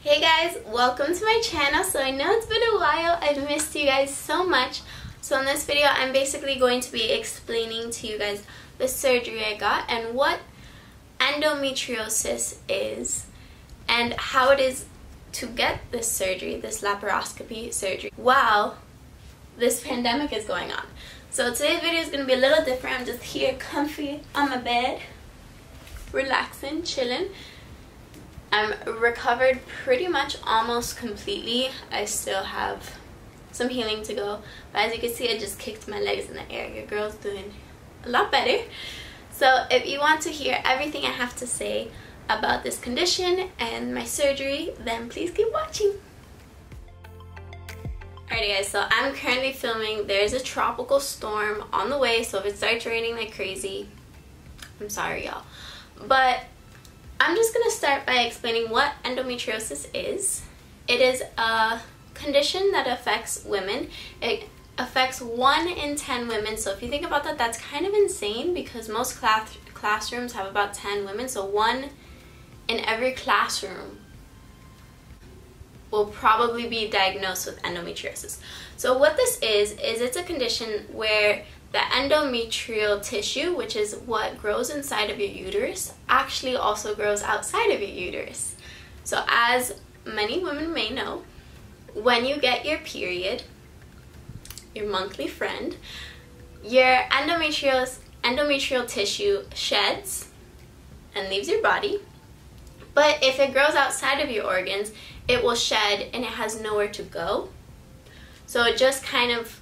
Hey guys, welcome to my channel. So I know it's been a while, I've missed you guys so much. So in this video I'm basically going to be explaining to you guys the surgery I got and what endometriosis is and how it is to get this surgery, this laparoscopy surgery, while this pandemic is going on. So today's video is going to be a little different. I'm just here comfy on my bed, relaxing, chilling. I'm recovered pretty much almost completely. I still have some healing to go, but as you can see I just kicked my legs in the air. Your girl's doing a lot better. So if you want to hear everything I have to say about this condition and my surgery, then please keep watching. Alrighty guys, so I'm currently filming. There's a tropical storm on the way, so if it starts raining like crazy, I'm sorry y'all. But I'm just going to start by explaining what endometriosis is. It is a condition that affects women. It affects 1 in 10 women. So if you think about that, that's kind of insane because most classrooms have about 10 women. So 1 in every classroom will probably be diagnosed with endometriosis. So what this is it's a condition where the endometrial tissue, which is what grows inside of your uterus, actually also grows outside of your uterus. So as many women may know, when you get your period, your monthly friend, your endometrial tissue sheds and leaves your body. But if it grows outside of your organs, it will shed and it has nowhere to go. So it just kind of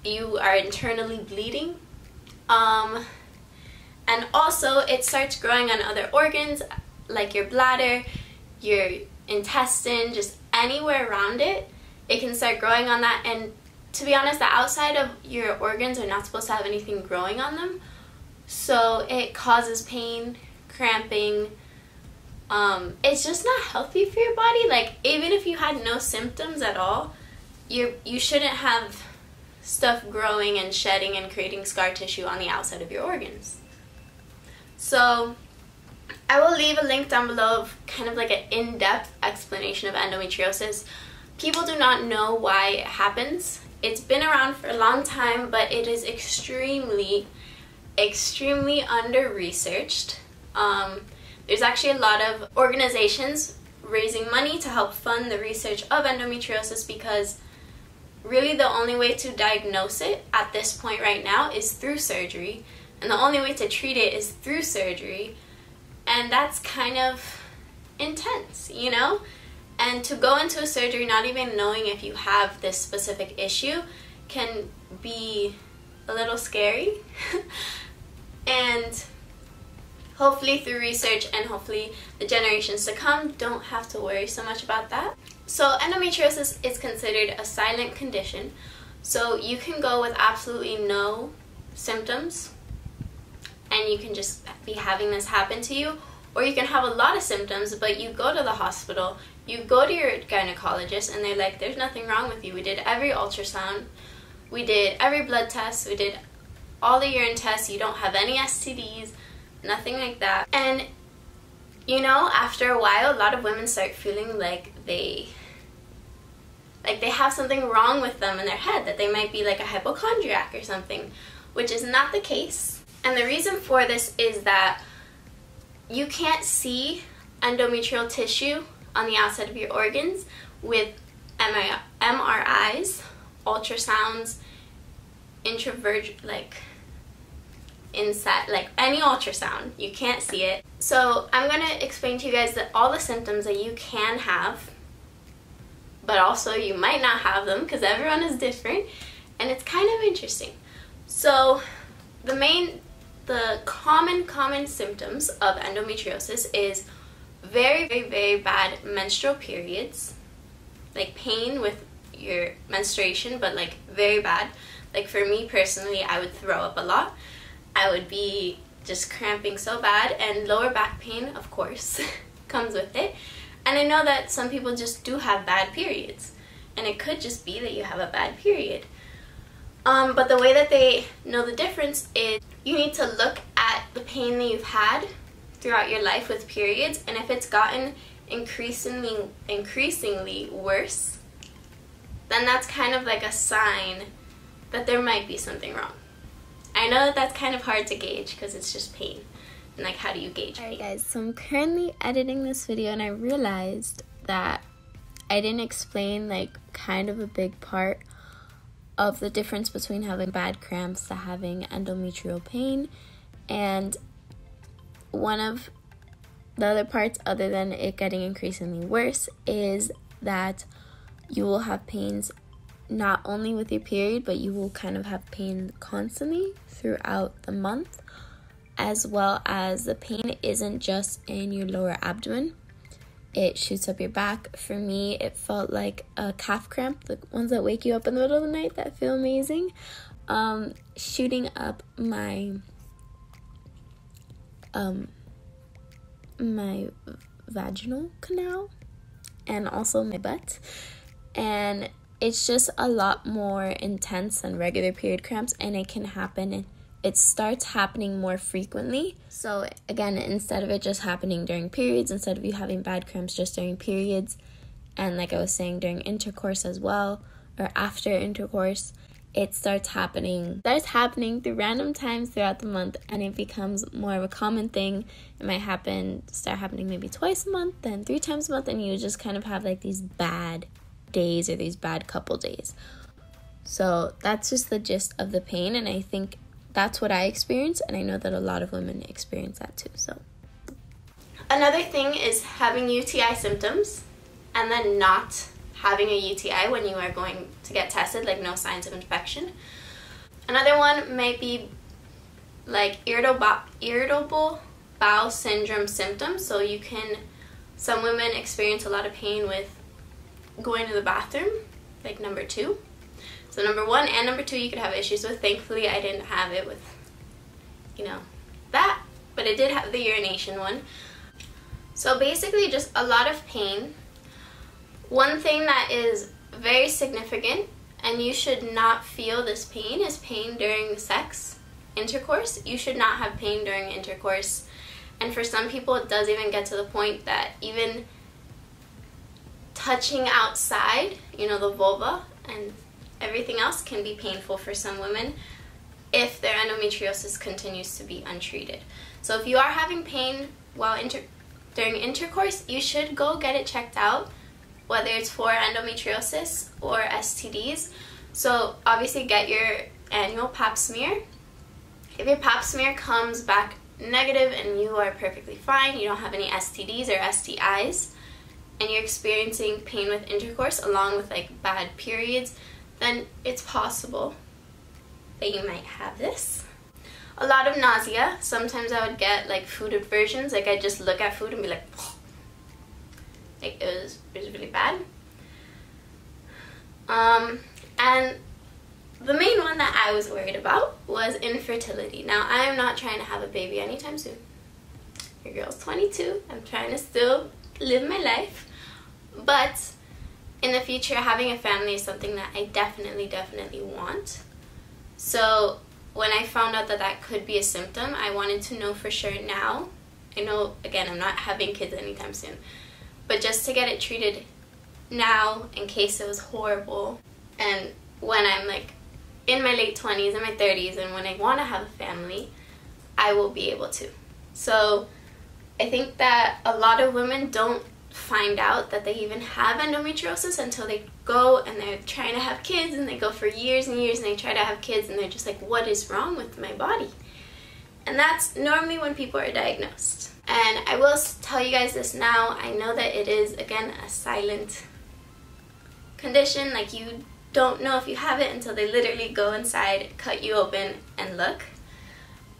you are internally bleeding, and also it starts growing on other organs like your bladder, your intestine, just anywhere around it. It can start growing on that, and to be honest, the outside of your organs are not supposed to have anything growing on them, so it causes pain, cramping. It's just not healthy for your body. Like, even if you had no symptoms at all, you shouldn't have stuff growing and shedding and creating scar tissue on the outside of your organs. So I will leave a link down below of kind of like an in-depth explanation of endometriosis. People do not know why it happens. It's been around for a long time, but it is extremely under-researched. There's actually a lot of organizations raising money to help fund the research of endometriosis because really the only way to diagnose it at this point right now is through surgery, and the only way to treat it is through surgery, and that's kind of intense, you know? And to go into a surgery not even knowing if you have this specific issue can be a little scary. And hopefully through research and hopefully the generations to come don't have to worry so much about that. So endometriosis is considered a silent condition. So you can go with absolutely no symptoms and you can just be having this happen to you, or you can have a lot of symptoms but you go to the hospital, you go to your gynecologist and they're like, there's nothing wrong with you. We did every ultrasound, we did every blood test, we did all the urine tests, you don't have any STDs, nothing like that. And you know, after a while, a lot of women start feeling like they have something wrong with them in their head, that they might be like a hypochondriac or something, which is not the case. And the reason for this is that you can't see endometrial tissue on the outside of your organs with MRIs, ultrasounds, inside, like any ultrasound, you can't see it. So I'm going to explain to you guys that all the symptoms that you can have, but also you might not have them because everyone is different, and it's kind of interesting. So the common symptoms of endometriosis is very bad menstrual periods, like pain with your menstruation, but like very bad. Like for me personally, I would throw up a lot. I would be just cramping so bad, and lower back pain, of course, comes with it. And I know that some people just do have bad periods, and it could just be that you have a bad period. But the way that they know the difference is you need to look at the pain that you've had throughout your life with periods, and if it's gotten increasingly worse, then that's kind of like a sign that there might be something wrong. I know that that's kind of hard to gauge because it's just pain. And like, how do you gauge pain? Alright guys, so I'm currently editing this video and I realized that I didn't explain like kind of a big part of the difference between having bad cramps to having endometrial pain. And one of the other parts, other than it getting increasingly worse, is that you will have pains not only with your period, but you will kind of have pain constantly throughout the month, as well as the pain isn't just in your lower abdomen. It shoots up your back. For me, it felt like a calf cramp, the ones that wake you up in the middle of the night that feel amazing, shooting up my my vaginal canal and also my butt. And it's just a lot more intense than regular period cramps, and it can happen. It starts happening more frequently. So again, instead of it just happening during periods, instead of you having bad cramps just during periods, and like I was saying, during intercourse as well, or after intercourse, it starts happening through random times throughout the month, and it becomes more of a common thing. It might start happening maybe twice a month, then 3 times a month, and you just kind of have like these bad days or these bad couple days. So that's just the gist of the pain, and I think that's what I experienced, and I know that a lot of women experience that too. So another thing is having UTI symptoms and then not having a UTI when you are going to get tested, like no signs of infection. Another one might be like irritable bowel syndrome symptoms. So some women experience a lot of pain with going to the bathroom, like number 2. So number 1 and number 2 you could have issues with. Thankfully I didn't have it with, that, but I did have the urination one. So basically just a lot of pain. One thing that is very significant, and you should not feel this pain, is pain during sex, intercourse. You should not have pain during intercourse. And for some people it does even get to the point that even touching outside, the vulva and everything else can be painful for some women if their endometriosis continues to be untreated. So if you are having pain during intercourse, you should go get it checked out, whether it's for endometriosis or STDs. So obviously get your annual pap smear. If your pap smear comes back negative and you are perfectly fine, you don't have any STDs or STIs, and you're experiencing pain with intercourse along with like bad periods, then it's possible that you might have this. A lot of nausea. Sometimes I would get like food aversions, like I'd just look at food and be like, it was really bad. And the main one that I was worried about was infertility. Now, I am not trying to have a baby anytime soon. Your girl's 22. I'm trying to still live my life. But in the future, having a family is something that I definitely want. So when I found out that that could be a symptom, I wanted to know for sure now. I know, again, I'm not having kids anytime soon, but just to get it treated now in case it was horrible. And when I'm like in my late 20s and my 30s, and when I want to have a family, I will be able to. So I think that a lot of women don't find out that they even have endometriosis until they go and they're trying to have kids, and they go for years and years and they try to have kids, and they're just like, what is wrong with my body? And that's normally when people are diagnosed. And I will tell you guys this now, I know that it is, again, a silent condition. Like, you don't know if you have it until they literally go inside, cut you open, and look.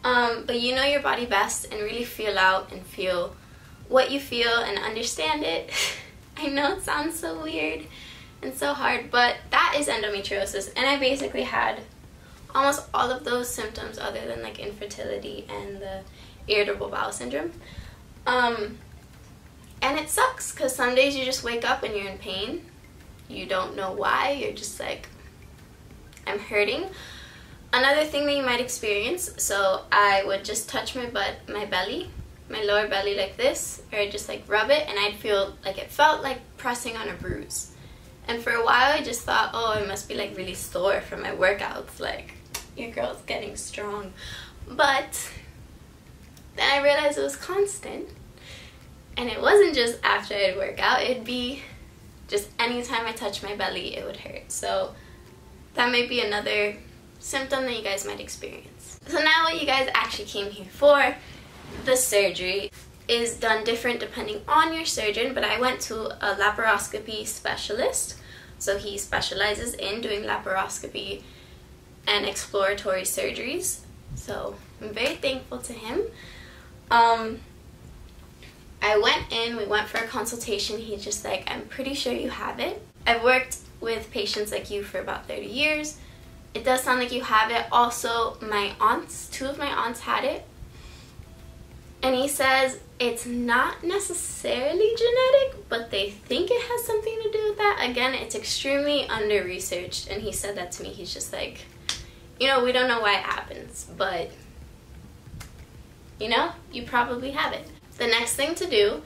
But you know your body best, and really feel out and feel what you feel and understand it. I know it sounds so weird and so hard, but that is endometriosis, and I basically had almost all of those symptoms other than like infertility and the irritable bowel syndrome. And it sucks because some days you just wake up and you're in pain. You don't know why. You're just like, I'm hurting. Another thing that you might experience, so I would just touch my butt, my belly, my lower belly like this, or I'd just like rub it, and I'd feel like it felt like pressing on a bruise. And for a while I just thought, oh, I must be like really sore from my workouts, like your girl's getting strong. But then I realized it was constant, and it wasn't just after I'd work out, it'd be just anytime I touched my belly it would hurt. So that might be another symptom that you guys might experience. So now what you guys actually came here for, the surgery is done different depending on your surgeon, but I went to a laparoscopy specialist. So he specializes in doing laparoscopy and exploratory surgeries. So I'm very thankful to him. I went in, we went for a consultation. He's just like, I'm pretty sure you have it. I've worked with patients like you for about 30 years. It does sound like you have it. Also, my aunts, 2 of my aunts had it. And he says it's not necessarily genetic, but they think it has something to do with that. Again, it's extremely under-researched, and he said that to me. He's just like, you know, we don't know why it happens, but, you know, you probably have it. The next thing to do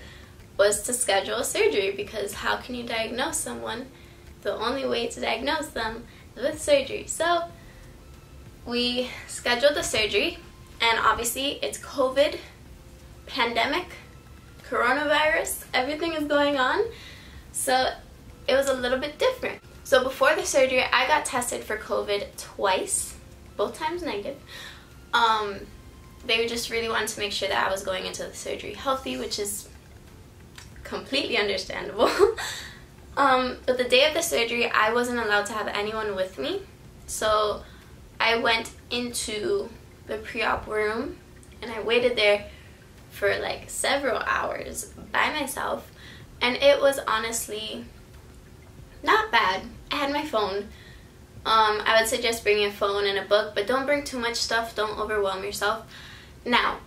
was to schedule a surgery, because how can you diagnose someone? The only way to diagnose them is with surgery. So we scheduled the surgery, and obviously it's COVID, pandemic, coronavirus, everything is going on, so it was a little bit different. So before the surgery I got tested for COVID twice, both times negative. They just really wanted to make sure that I was going into the surgery healthy, which is completely understandable. But the day of the surgery I wasn't allowed to have anyone with me, so I went into the pre-op room and I waited there for like several hours by myself, and it was honestly not bad. I had my phone. I would suggest bringing a phone and a book, but don't bring too much stuff, don't overwhelm yourself. Now,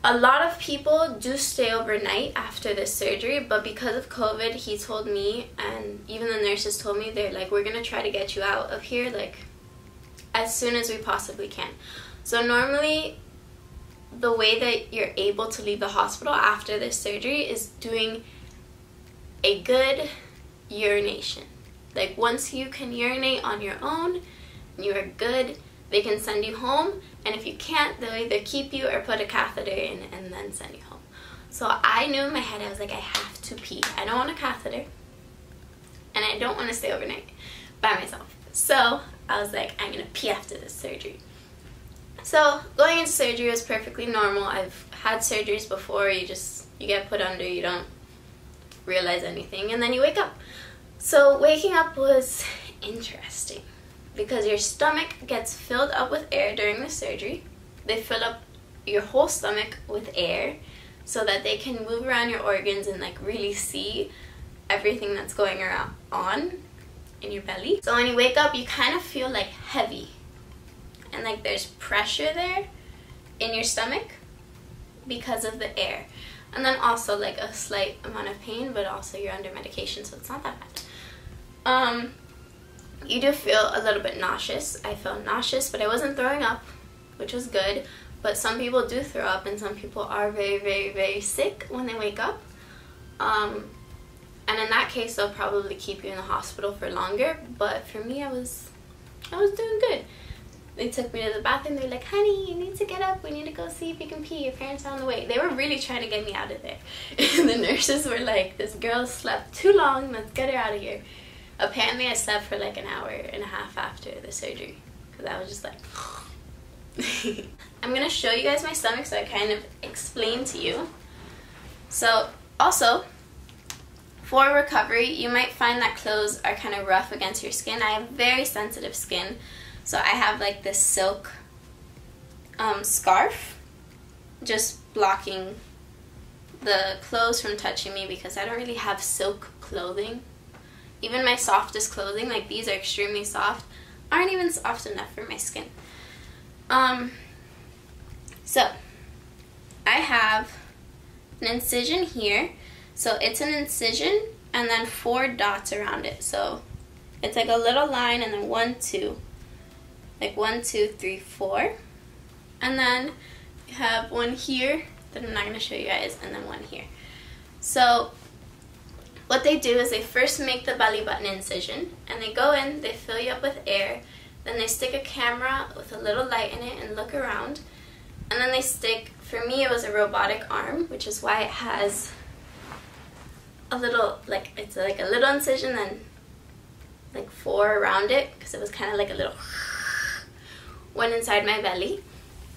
a lot of people do stay overnight after this surgery, but because of COVID, he told me, and even the nurses told me, they're like, we're gonna try to get you out of here like as soon as we possibly can. So normally the way that you're able to leave the hospital after this surgery is doing a good urination. Like once you can urinate on your own, you are good, they can send you home, and if you can't, they'll either keep you or put a catheter in and then send you home. So I knew in my head, I was like, I have to pee. I don't want a catheter, and I don't want to stay overnight by myself. So I was like, I'm gonna pee after this surgery. So going into surgery was perfectly normal. I've had surgeries before. You get put under, you don't realize anything, and then you wake up. So waking up was interesting because your stomach gets filled up with air during the surgery. They fill up your whole stomach with air so that they can move around your organs and like really see everything that's going on in your belly. So when you wake up, you kind of feel like heavy, and like there's pressure there in your stomach because of the air, and then also like a slight amount of pain, but also you're under medication, so it's not that bad. You do feel a little bit nauseous. I felt nauseous, but I wasn't throwing up, which was good. But some people do throw up, and some people are very, very, very sick when they wake up. And in that case, they'll probably keep you in the hospital for longer. But for me, I was doing good. They took me to the bathroom. They're like, honey, you need to get up. We need to go see if you can pee. Your parents are on the way. They were really trying to get me out of there. And the nurses were like, this girl slept too long. Let's get her out of here. Apparently, I slept for like an hour and a half after the surgery, because I was just like, I'm going to show you guys my stomach so I kind of explain to you. So, also, for recovery, you might find that clothes are kind of rough against your skin. I have very sensitive skin. So I have like this silk scarf just blocking the clothes from touching me, because I don't really have silk clothing. Even my softest clothing, like these are extremely soft, aren't even soft enough for my skin. So I have an incision here. So it's an incision and then 4 dots around it. So it's like a little line and then 1, 2. Like 1, 2, 3, 4. And then you have one here that I'm not going to show you guys, and then one here. So what they do is they first make the belly button incision, and they go in, they fill you up with air, then they stick a camera with a little light in it and look around, and then they stick, for me it was a robotic arm, which is why it has a little, like, it's like a little incision and like 4 around it, because it was kind of like a little went inside my belly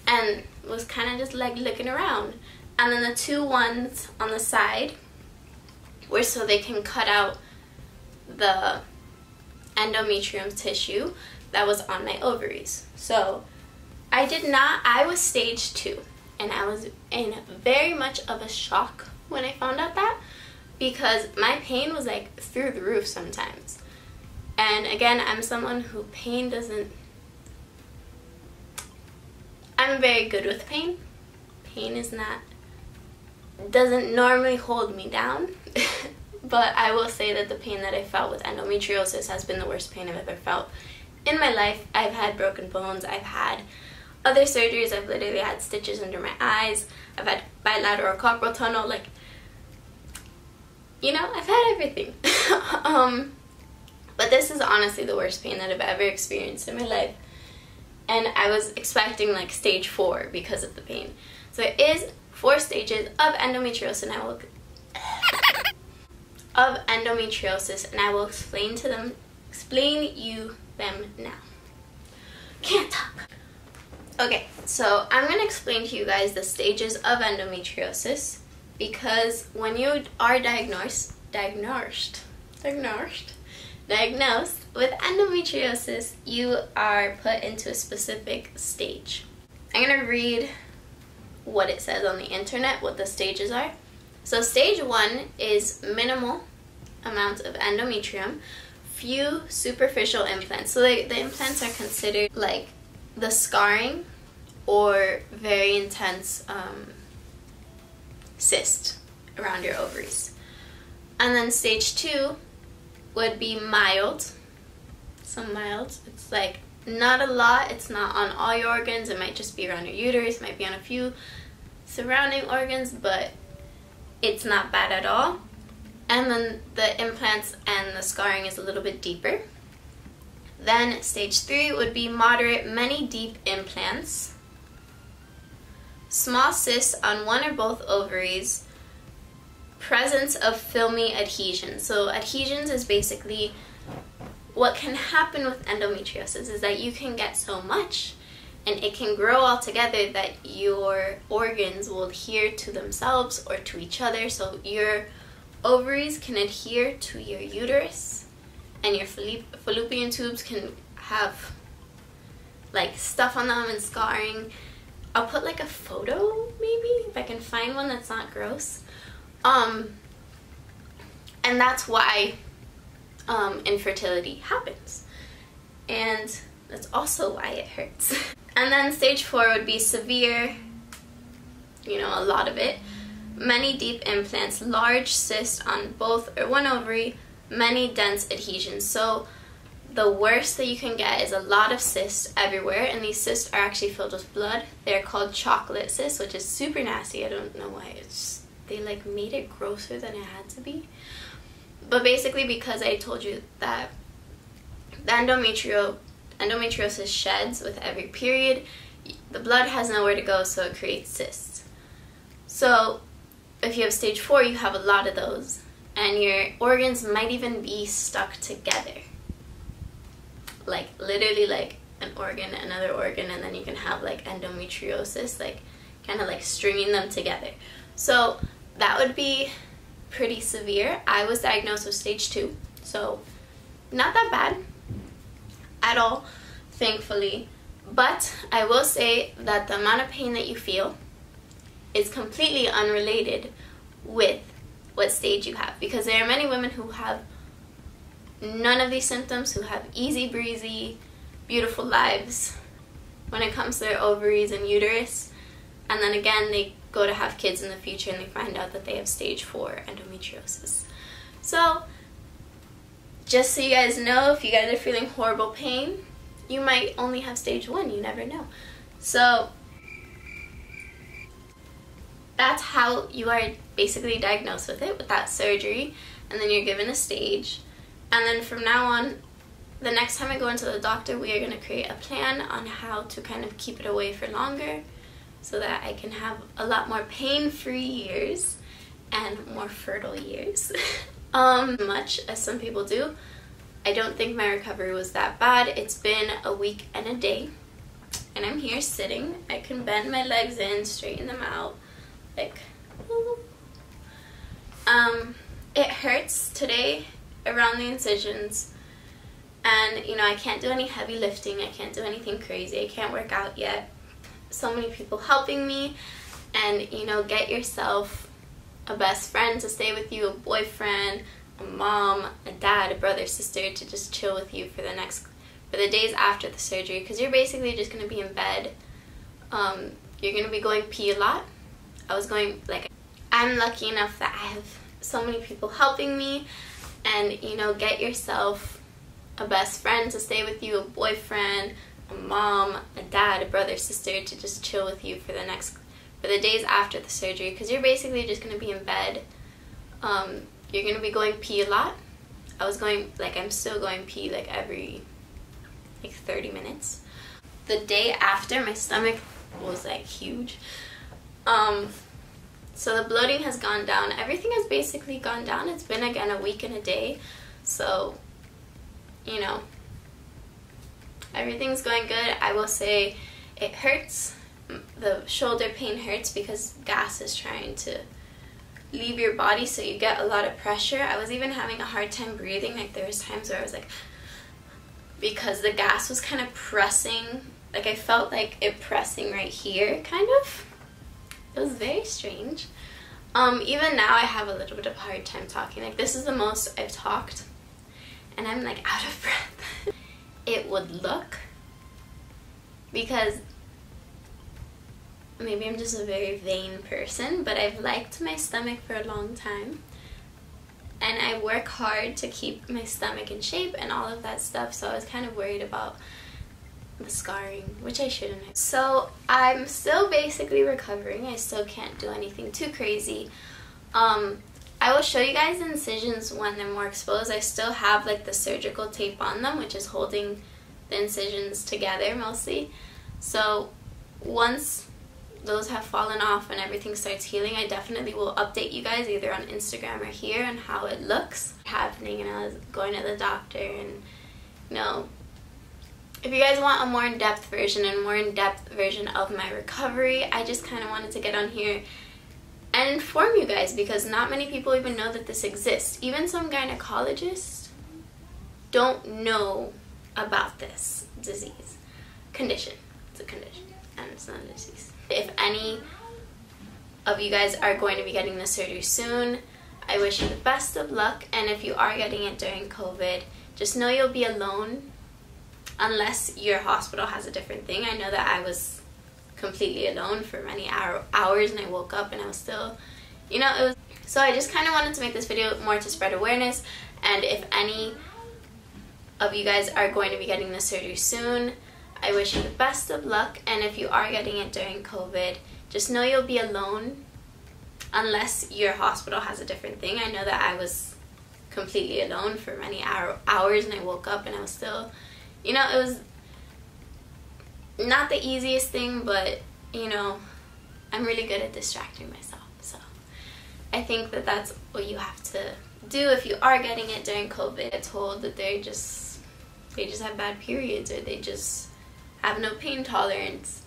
and was kind of just like looking around. And then the 2 ones on the side were so they can cut out the endometrium tissue that was on my ovaries. So I was stage 2, and I was in very much of a shock when I found out that, because my pain was like through the roof sometimes. And again, I'm someone who I'm very good with pain. Pain doesn't normally hold me down. But I will say that the pain that I felt with endometriosis has been the worst pain I've ever felt in my life. I've had broken bones, I've had other surgeries, I've literally had stitches under my eyes, I've had bilateral carpal tunnel, like, you know, I've had everything. But this is honestly the worst pain that I've ever experienced in my life. And I was expecting like stage 4 because of the pain. So it is 4 stages of endometriosis, and I will explain you them now. Can't talk. Okay, so I'm going to explain to you guys the stages of endometriosis, because when you are diagnosed with endometriosis, you are put into a specific stage. I'm going to read what it says on the internet, what the stages are. So stage 1 is minimal amount of endometrium, few superficial implants. So the implants are considered like the scarring or very intense cyst around your ovaries. And then stage 2 would be mild. So mild, it's like not a lot, it's not on all your organs, it might just be around your uterus, it might be on a few surrounding organs, but it's not bad at all. And then the implants and the scarring is a little bit deeper. Then stage 3 would be moderate, many deep implants, small cysts on one or both ovaries, presence of filmy adhesions. So adhesions is basically what can happen with endometriosis, is that you can get so much and it can grow all together that your organs will adhere to themselves or to each other. So your ovaries can adhere to your uterus, and your fallopian tubes can have like stuff on them and scarring. I'll put like a photo maybe if I can find one that's not gross. And that's why infertility happens, and that's also why it hurts. And then stage 4 would be severe, you know, a lot of it, many deep implants, large cysts on both or one ovary, many dense adhesions. So the worst that you can get is a lot of cysts everywhere, and these cysts are actually filled with blood. They're called chocolate cysts, which is super nasty. I don't know why. They like made it grosser than it had to be. But basically, because I told you that the endometriosis sheds with every period, the blood has nowhere to go, so it creates cysts. So if you have stage 4, you have a lot of those, and your organs might even be stuck together. Like literally like an organ, another organ, and then you can have like endometriosis, like kind of like stringing them together. So that would be pretty severe. I was diagnosed with stage 2, so not that bad at all, thankfully. But I will say that the amount of pain that you feel is completely unrelated with what stage you have, because there are many women who have none of these symptoms, who have easy breezy, beautiful lives when it comes to their ovaries and uterus, and then again they go to have kids in the future and they find out that they have stage 4 endometriosis. So just so you guys know, if you guys are feeling horrible pain, you might only have stage 1, you never know. So That's how you are basically diagnosed with it without surgery, and then you're given a stage. And then from now on, the next time I go into the doctor, we are going to create a plan on how to kind of keep it away for longer so that I can have a lot more pain-free years and more fertile years. Much as some people do, I don't think my recovery was that bad. It's been a week and a day, and I'm here sitting. I can bend my legs in, straighten them out, like, it hurts today around the incisions, and you know, I can't do any heavy lifting, I can't do anything crazy, I can't work out yet. So many people helping me, and you know, get yourself a best friend to stay with you, a boyfriend, a mom, a dad, a brother, sister to just chill with you for the days after the surgery, because you're basically just going to be in bed. You're going to be going pee a lot. I'm lucky enough that I have so many people helping me, and you know, get yourself a best friend to stay with you, a boyfriend, a mom, a dad, a brother, sister to just chill with you for the days after the surgery, because you're basically just going to be in bed. You're going to be going pee a lot. I'm still going pee like every 30 minutes. The day after, my stomach was like huge. So the bloating has gone down. Everything has basically gone down. It's been again a week and a day. So, you know, everything's going good. I will say it hurts. The shoulder pain hurts because gas is trying to leave your body, so you get a lot of pressure. I was even having a hard time breathing. Like, there was times where I was like, because the gas was kind of pressing, like I felt like it pressing right here, kind of. It was very strange. Even now I have a little bit of a hard time talking. Like, this is the most I've talked, and I'm like out of breath. It would look, because maybe I'm just a very vain person, but I've liked my stomach for a long time, and I work hard to keep my stomach in shape and all of that stuff, so I was kind of worried about the scarring, which I shouldn't have. So I'm still basically recovering. I still can't do anything too crazy. I will show you guys the incisions when they're more exposed. I still have like the surgical tape on them, which is holding the incisions together mostly. So once those have fallen off and everything starts healing, I definitely will update you guys either on Instagram or here on how it looks happening, and I was going to the doctor, and you know, if you guys want a more in-depth version of my recovery, I just kind of wanted to get on here and inform you guys, because not many people even know that this exists. Even some gynecologists don't know about this condition. It's a condition, and it's not a disease. If any of you guys are going to be getting this surgery soon, I wish you the best of luck, and if you are getting it during COVID, just know you'll be alone unless your hospital has a different thing. I know that I was completely alone for many hours, and I woke up and I was still, you know, it was. So I just kind of wanted to make this video more to spread awareness, and if any of you guys are going to be getting this surgery soon, I wish you the best of luck, and if you are getting it during COVID, just know you'll be alone unless your hospital has a different thing. I know that I was completely alone for many hours, and I woke up and I was still, you know, it was not the easiest thing, but you know, I'm really good at distracting myself. So I think that that's what you have to do if you are getting it during COVID. It's told that they just have bad periods, or they just have no pain tolerance.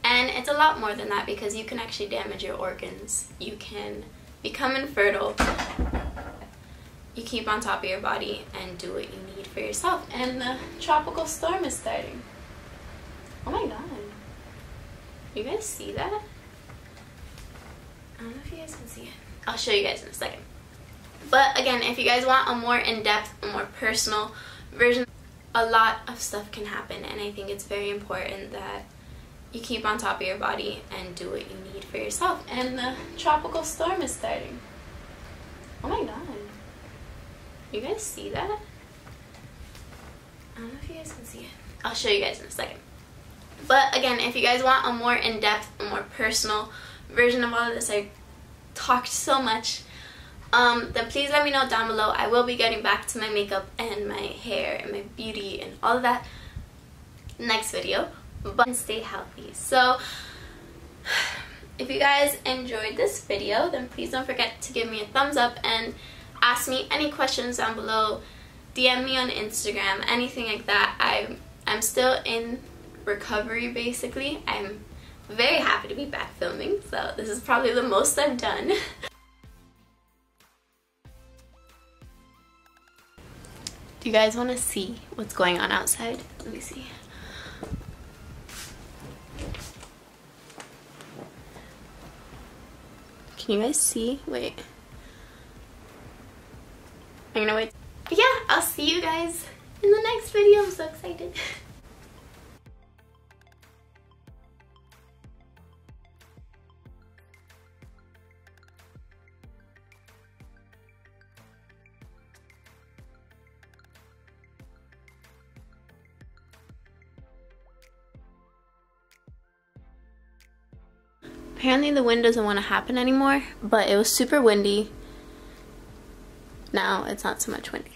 And it's a lot more than that, because you can actually damage your organs. You can become infertile. You keep on top of your body and do what you need for yourself. And the tropical storm is starting. Oh my god. You guys see that? I don't know if you guys can see it. I'll show you guys in a second. But again, if you guys want a more in-depth, a more personal version, a lot of stuff can happen, and I think it's very important that you keep on top of your body and do what you need for yourself. And the tropical storm is starting. Oh my god. You guys see that? I don't know if you guys can see it. I'll show you guys in a second. But again, if you guys want a more in-depth, a more personal version of all of this. I talked so much. Then please let me know down below. I will be getting back to my makeup and my hair and my beauty and all of that next video. But stay healthy. So if you guys enjoyed this video, then please don't forget to give me a thumbs up and ask me any questions down below. DM me on Instagram, anything like that. I'm still in recovery basically. I'm very happy to be back filming, so this is probably the most I've done. Do you guys want to see what's going on outside? Let me see. Can you guys see? Wait. I'm gonna wait. But yeah, I'll see you guys in the next video. I'm so excited. Apparently the wind doesn't want to happen anymore, but it was super windy. Now it's not so much windy.